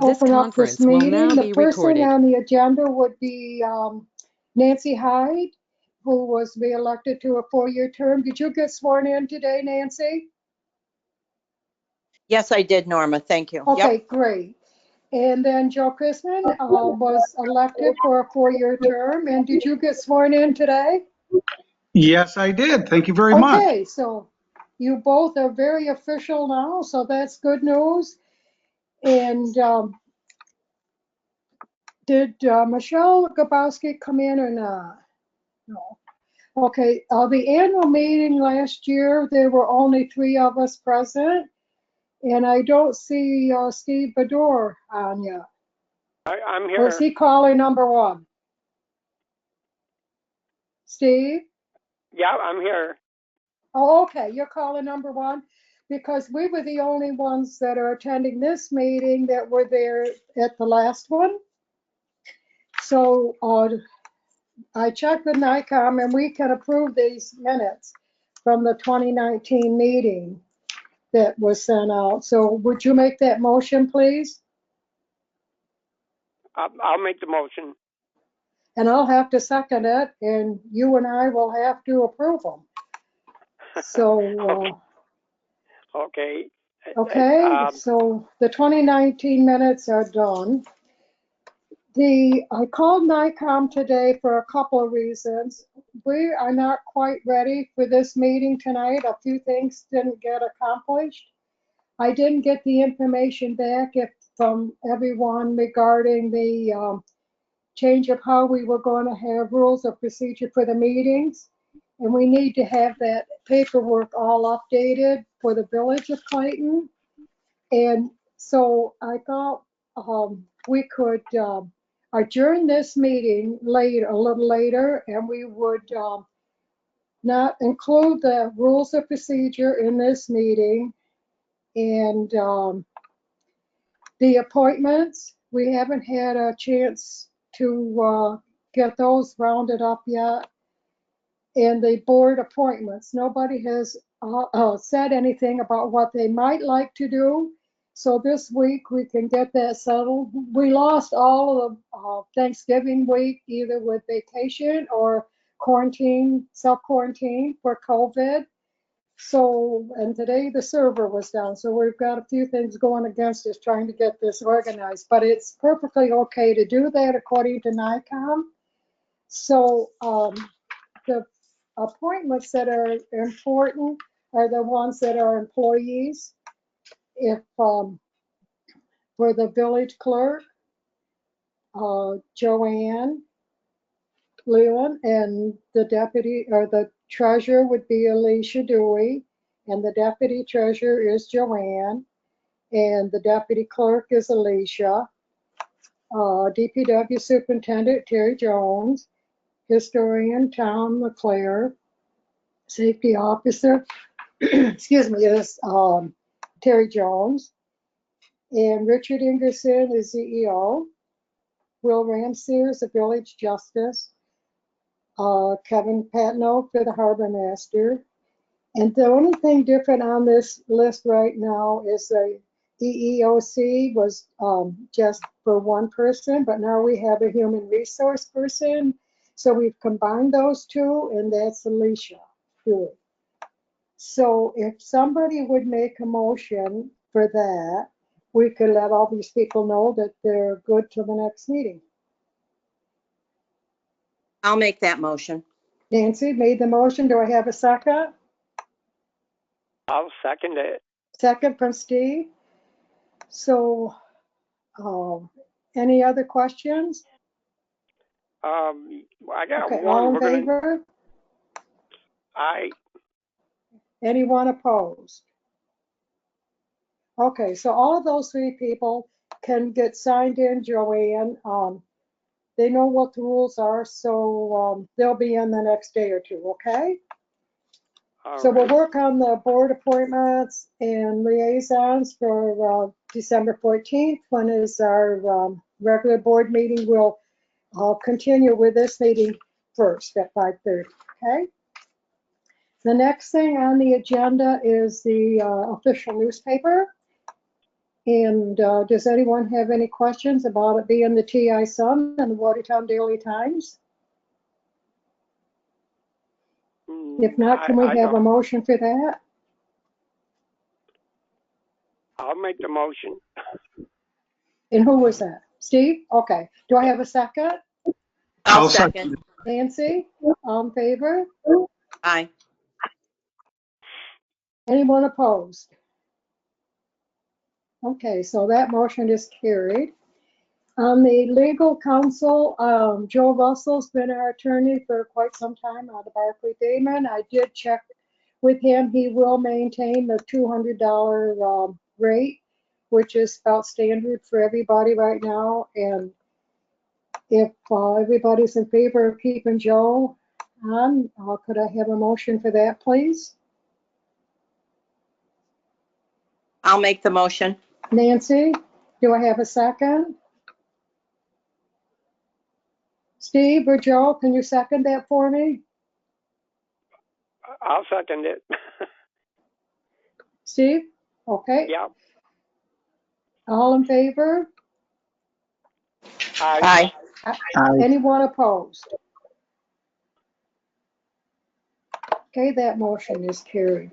This open up this conference will meeting. now The be first thing recorded. on the agenda would be Nancy Hyde, who was reelected to a 4-year term. Did you get sworn in today, Nancy? Yes, I did, Norma. Thank you. Okay, Yep. great. And then Joe Chrisman was elected for a 4-year term. And did you get sworn in today? Yes, I did. Thank you very much. Okay, so you both are very official now, so that's good news. And did Michelle Gabowski come in or not? No. Okay, the annual meeting last year, there were only 3 of us present, and I don't see Steve Bador on yet. I'm Or is here. he calling number 1? Steve? Yeah, I'm here. Oh, okay, you're calling number 1? Because we were the only ones that are attending this meeting that were there at the last one. So I checked with NICOM and we can approve these minutes from the 2019 meeting that was sent out. So would you make that motion, please? I'll make the motion. And I'll have to second it, and you and I will have to approve them. So, Okay. okay, so the 2019 minutes are done. I called NICOM today for a couple of reasons. We are not quite ready for this meeting tonight. A few things didn't get accomplished. I didn't get the information back from everyone regarding the change of how we were going to have rules of procedure for the meetings. And we need to have that paperwork all updated for the Village of Clayton. And so I thought we could adjourn this meeting a little later, and we would not include the rules of procedure in this meeting. And the appointments, we haven't had a chance to get those rounded up yet. And the board appointments, nobody has said anything about what they might like to do. So this week we can get that settled. We lost all of Thanksgiving week, either with vacation or quarantine, self-quarantine for COVID. So, and today the server was down. So we've got a few things going against us trying to get this organized, but it's perfectly okay to do that according to NICOM. So the appointments that are important are the ones that are employees. If for the village clerk, Joanne Leland, and the deputy or the treasurer would be Alicia Dewey, and the deputy treasurer is Joanne, and the deputy clerk is Alicia. DPW superintendent Terry Jones, historian Tom LeClaire, safety officer, excuse me, is Terry Jones, and Richard Ingerson is CEO. Will Ramsey is the village justice. Kevin Patno for the harbor master. And the only thing different on this list right now is the EEOC was just for one person, but now we have a human resource person. So we've combined those two, and that's Alicia Dewey. So if somebody would make a motion for that, we could let all these people know that they're good till the next meeting. I'll make that motion. Nancy made the motion. Do I have a second? I'll second it. Second from Steve. So, any other questions? I got Okay, one. all in favor? Anyone opposed? Okay, so all of those 3 people can get signed in, Joanne. They know what the rules are, so they'll be in the next day or 2, okay? So we'll work on the board appointments and liaisons for December 14th, when is our regular board meeting. We'll continue with this meeting first at 5:30, okay? The next thing on the agenda is the official newspaper. And does anyone have any questions about it being the TI Sun and the Watertown Daily Times? If not, can we I have a don't. motion for that? I'll make the motion. And who was that? Steve? Okay. Do I have a second? I'll I'll second. Nancy? All in favor? Aye. Anyone opposed? Okay, so that motion is carried. On the legal counsel, Joe Russell's been our attorney for quite some time out of Barclay Damon. I did check with him. He will maintain the $200 rate, which is about standard for everybody right now. And if everybody's in favor of keeping Joe on, could I have a motion for that, please? I'll make the motion. Nancy, do I have a second? Steve or Joe, can you second that for me? I'll second it. Steve? Okay. Yeah. All in favor? Aye. Aye. Anyone opposed? Okay, that motion is carried.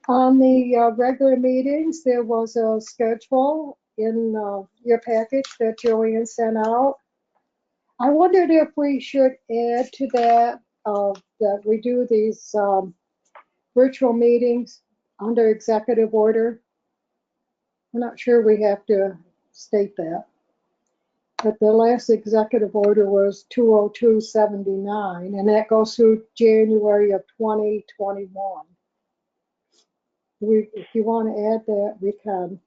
On the regular meetings, there was a schedule in your package that Joanne sent out. I wondered if we should add to that, that we do these virtual meetings under executive order. I'm not sure we have to state that. But the last executive order was 20279, and that goes through January of 2021. If you want to add that, we can.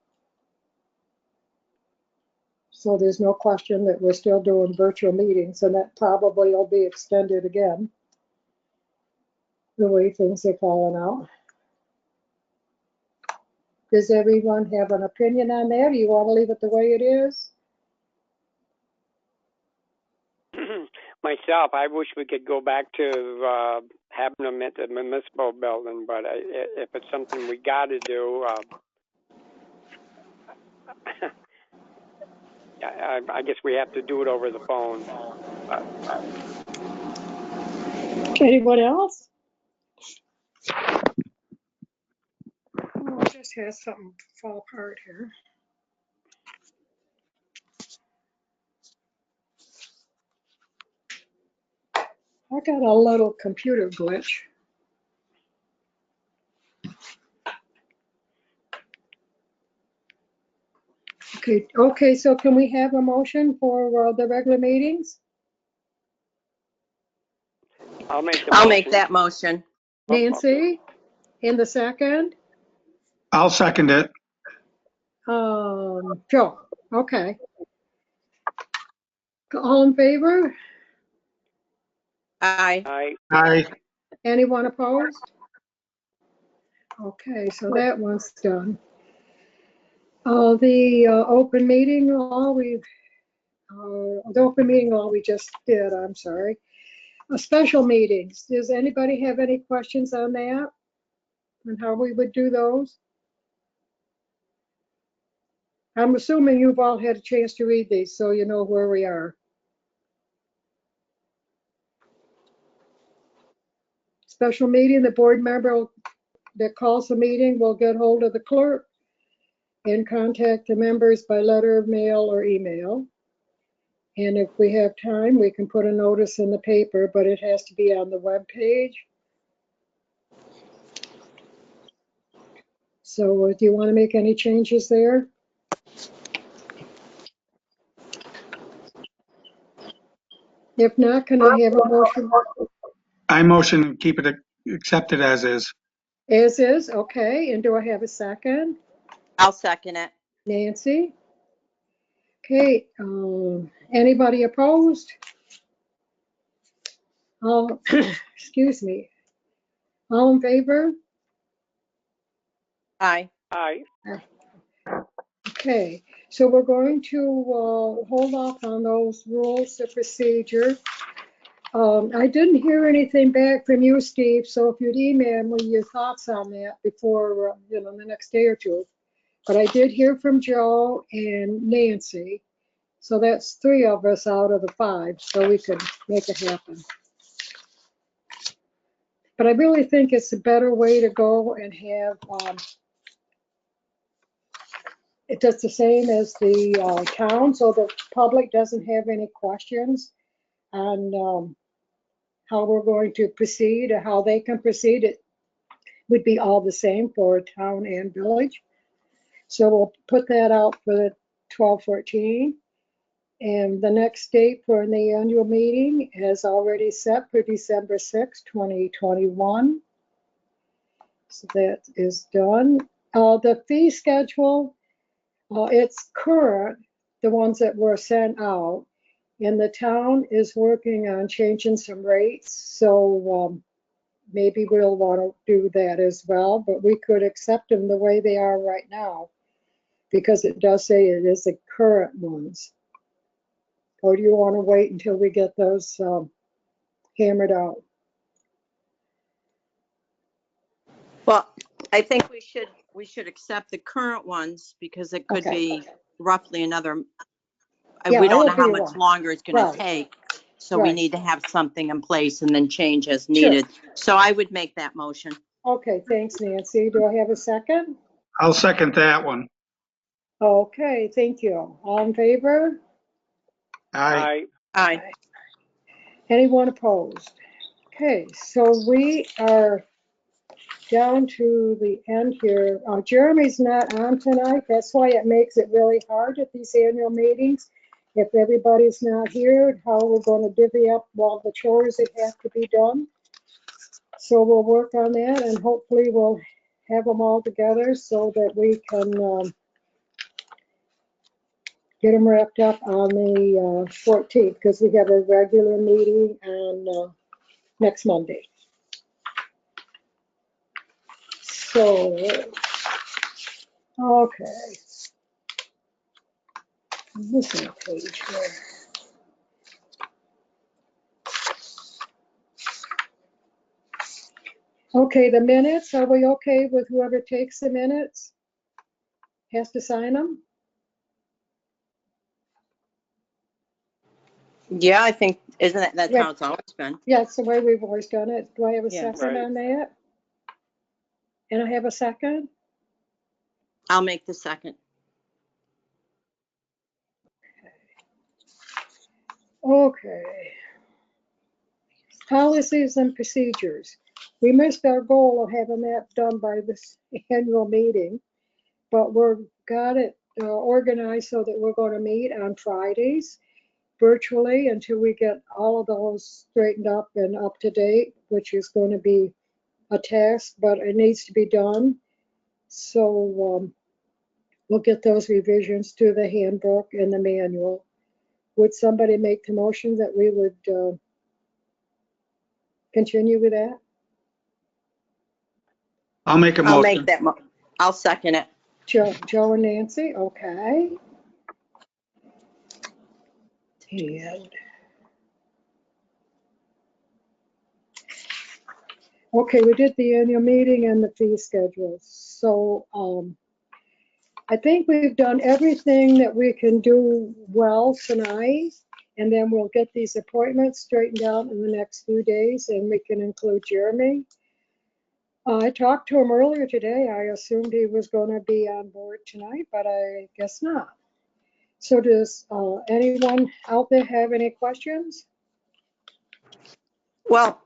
So there's no question that we're still doing virtual meetings, and that probably will be extended again, the way things are falling out. Does everyone have an opinion on that? Do you want to leave it the way it is? Myself, I wish we could go back to having them at the municipal building, but if it's something we got to do, I guess we have to do it over the phone. Anyone else? Oh, I just had something fall apart here. I got a little computer glitch. Okay, so can we have a motion for the regular meetings? I'll make the I'll motion. make that motion. Nancy, in the second? I'll second it. Joe, okay. All in favor? Aye. Aye. Aye. Anyone opposed? Okay, so that one's done. The open meeting law, the open meeting law we just did, I'm sorry. Special meetings, does anybody have any questions on that? And how we would do those? I'm assuming you've all had a chance to read these, so you know where we are. Special meeting, the board member that calls the meeting will get hold of the clerk and contact the members by letter of mail or email. And if we have time, we can put a notice in the paper, but it has to be on the web page. So do you want to make any changes there? If not, can I have a motion? I motion to keep it accepted as is. As is, okay. And do I have a second? I'll second it. Nancy? Okay, anybody opposed? Excuse me. All in favor? Aye. Aye. Okay, so we're going to hold off on those rules of procedure. I didn't hear anything back from you, Steve, so if you'd email me your thoughts on that before, in the next day or two, But I did hear from Joe and Nancy. So that's 3 of us out of the 5, so we could make it happen. But I really think it's a better way to go and have, it does the same as the town, so the public doesn't have any questions on how we're going to proceed or how they can proceed. It would be all the same for town and village. So we'll put that out for the 12/14. And the next date for the annual meeting is already set for December 6, 2021. So that is done. The fee schedule, it's current, the ones that were sent out. And the town is working on changing some rates. So maybe we'll want to do that as well. But we could accept them the way they are right now, because it does say it is the current ones. Or do you want to wait until we get those hammered out? Well, I think we should accept the current ones because it could Okay. be roughly another, Yeah, we don't know it'll how be much one. longer it's gonna Right. take. So we Right. need to have something in place and then change as Sure. needed. So I would make that motion. Okay, thanks, Nancy. Do I have a second? I'll second that one. Okay, thank you. All in favor? Aye. Aye. Anyone opposed? Okay, so we are down to the end here. Jeremy's not on tonight. That's why it makes it really hard at these annual meetings. If everybody's not here, how we're going to divvy up all the chores that have to be done. So we'll work on that and hopefully we'll have them all together so that we can get them wrapped up on the 14th, because we have a regular meeting on next Monday. So, okay. I'm missing a page here. Okay, the minutes, are we okay with whoever takes the minutes? Has to sign them? Yeah, I think, that's Yeah. how it's always been. Yeah, it's the way we've always done it. Do I have a Yeah. second Right. on that? And I have a second? I'll make the second. Okay. Policies and procedures. We missed our goal of having that done by this annual meeting, but we're got it organized so that we're going to meet on Fridays virtually until we get all of those straightened up and up to date, which is going to be a task, but it needs to be done. So we'll get those revisions to the handbook and the manual. Would somebody make the motion that we would continue with that? I'll make a I'll make motion. that, I'll second it. Joe and Nancy, okay. And okay, we did the annual meeting and the fee schedule. So I think we've done everything that we can do well tonight. And then we'll get these appointments straightened out in the next few days and we can include Jeremy. I talked to him earlier today. I assumed he was going to be on board tonight, but I guess not. So does anyone out there have any questions? Well,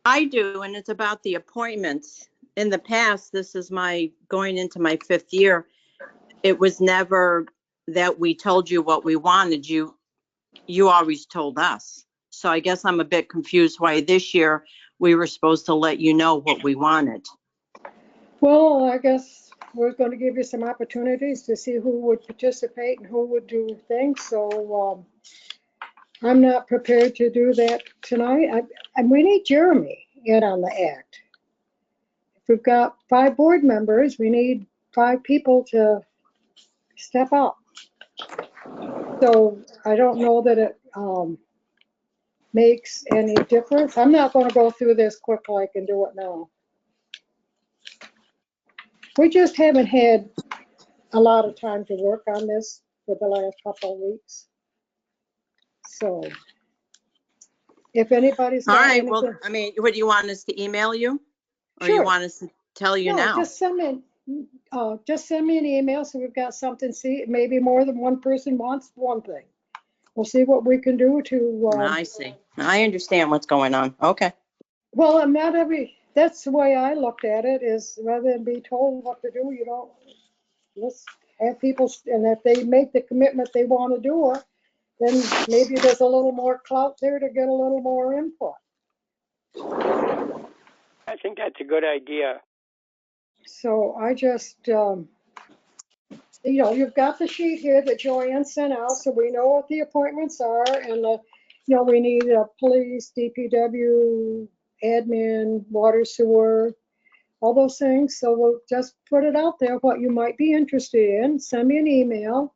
I do, and it's about the appointments. In the past, this is going into my 5th year. It was never that we told you what we wanted. You always told us. So I guess I'm a bit confused why this year we were supposed to let you know what we wanted. Well, I guess we're going to give you some opportunities to see who would participate and who would do things. So I'm not prepared to do that tonight. And we need Jeremy in on the act. If we've got 5 board members, we need 5 people to step up. So I don't know that it makes any difference. I'm not going to go through this quick like and do it now. We just haven't had a lot of time to work on this for the last couple of weeks. So if anybody's All got right, well, anything, I mean, what do you want us to email you? Or you sure. want us to tell you No, now? just send me an email so we've got something, see, maybe more than one person wants one thing. We'll see what we can do to, I see. I understand what's going on. Okay. well, and not every, that's the way I looked at it, is rather than be told what to do, you don't, let's have people, and if they make the commitment they want to do it, then maybe there's a little more clout there to get a little more input. I think that's a good idea. So I just, you've got the sheet here that Joanne sent out, so we know what the appointments are, and we need a police, DPW, admin, water, sewer, all those things. So we'll just put it out there, what you might be interested in. Send me an email.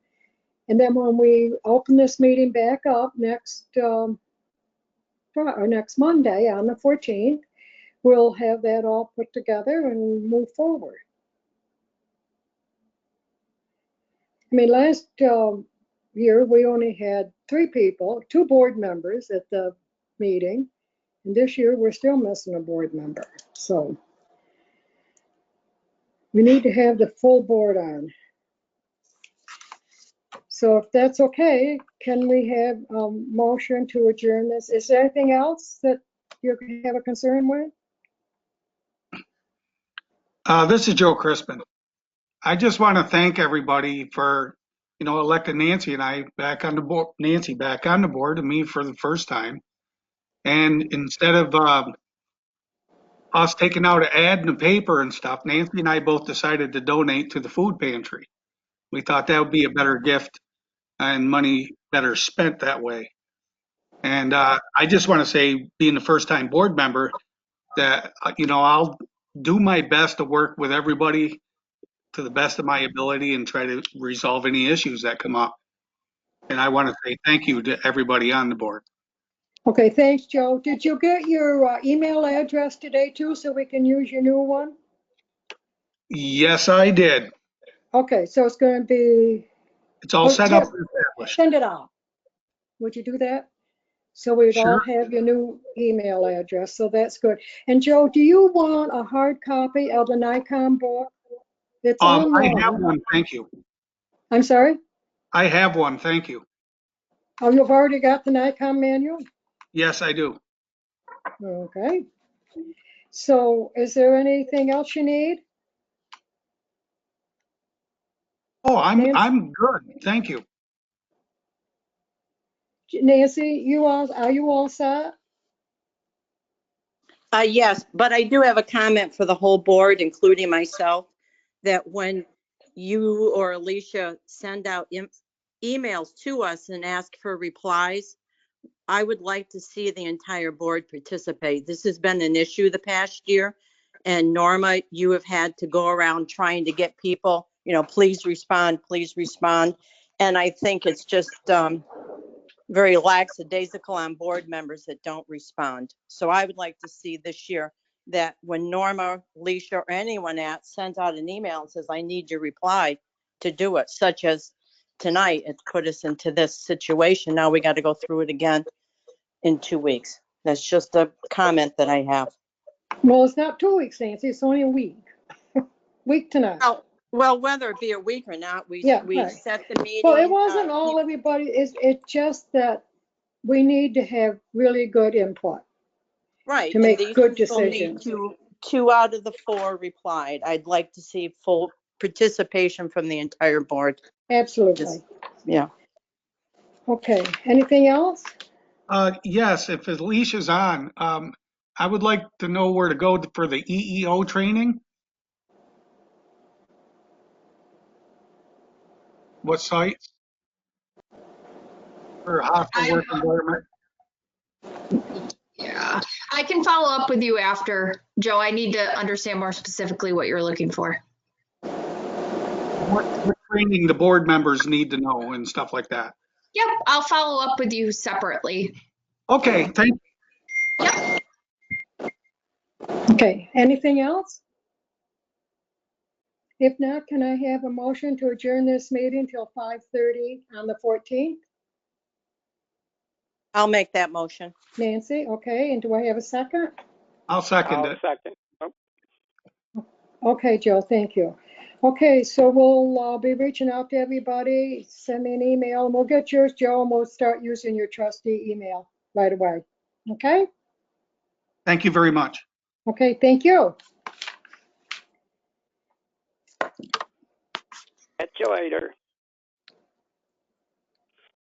And then when we open this meeting back up next Monday on the 14th, we'll have that all put together and move forward. I mean, last year we only had 3 people, 2 board members at the meeting, and this year we're still missing a board member. So we need to have the full board on. So if that's okay, can we have a motion to adjourn this? Is there anything else that you have a concern with? This is Joe Crispin. I just want to thank everybody for, electing Nancy and I back on the board, Nancy back on the board, and me for the first time. And instead of us taking out an ad in the paper and stuff, Nancy and I both decided to donate to the food pantry. We thought that would be a better gift and money better spent that way. And I just want to say, being the first time board member, that, I'll do my best to work with everybody to the best of my ability and try to resolve any issues that come up. And I want to say thank you to everybody on the board. Okay, thanks, Joe. Did you get your email address today too, so we can use your new one? Yes, I did. Okay, so it's going to be, It's all set up and established. send it out. Would you do that? So we'd all Sure. have your new email address, so that's good. And Joe, do you want a hard copy of the Nikon book? It's I online. have one, thank you. I'm sorry? I have one, thank you. Oh, you've already got the Nikon manual? Yes, I do. Okay. So is there anything else you need? Oh, Nancy? I'm good, thank you. Nancy, are you all set? Yes, but I do have a comment for the whole board, including myself, that when you or Alicia send out emails to us and ask for replies, I would like to see the entire board participate. This has been an issue the past year. And Norma, you have had to go around trying to get people, please respond, please respond. And I think it's just very lackadaisical on board members that don't respond. So I would like to see this year that when Norma, Alicia, or anyone sends out an email and says, I need your reply, to do it, such as tonight, it's put us into this situation. Now we got to go through it again in 2 weeks. That's just a comment that I have. Well, it's not 2 weeks, Nancy. It's only a week. Week tonight. Well, whether it be a week or not, we right. set the meeting. Well, it wasn't all everybody. It's just that we need to have really good input. Right. To make good people decisions. Need 2 out of the 4 replied. I'd like to see full participation from the entire board. Absolutely. Yeah. Okay. Anything else? Yes, if Alicia's on, I would like to know where to go for the EEO training. What sites? For hostile work environment. Yeah, I can follow up with you after, Joe. I need to understand more specifically what you're looking for. What training the board members need to know and stuff like that. Yep, I'll follow up with you separately. Okay, thank you. Yep. Okay. Anything else? If not, can I have a motion to adjourn this meeting till 5:30 on the 14th? I'll make that motion. Nancy, okay, and do I have a second? I'll second I'll it. second. Oh, Okay, Joe, thank you. Okay, so we'll be reaching out to everybody. Send me an email and we'll get yours, Joe, and we'll start using your trustee email right away. Okay? Thank you very much. Okay, thank you. catch you later.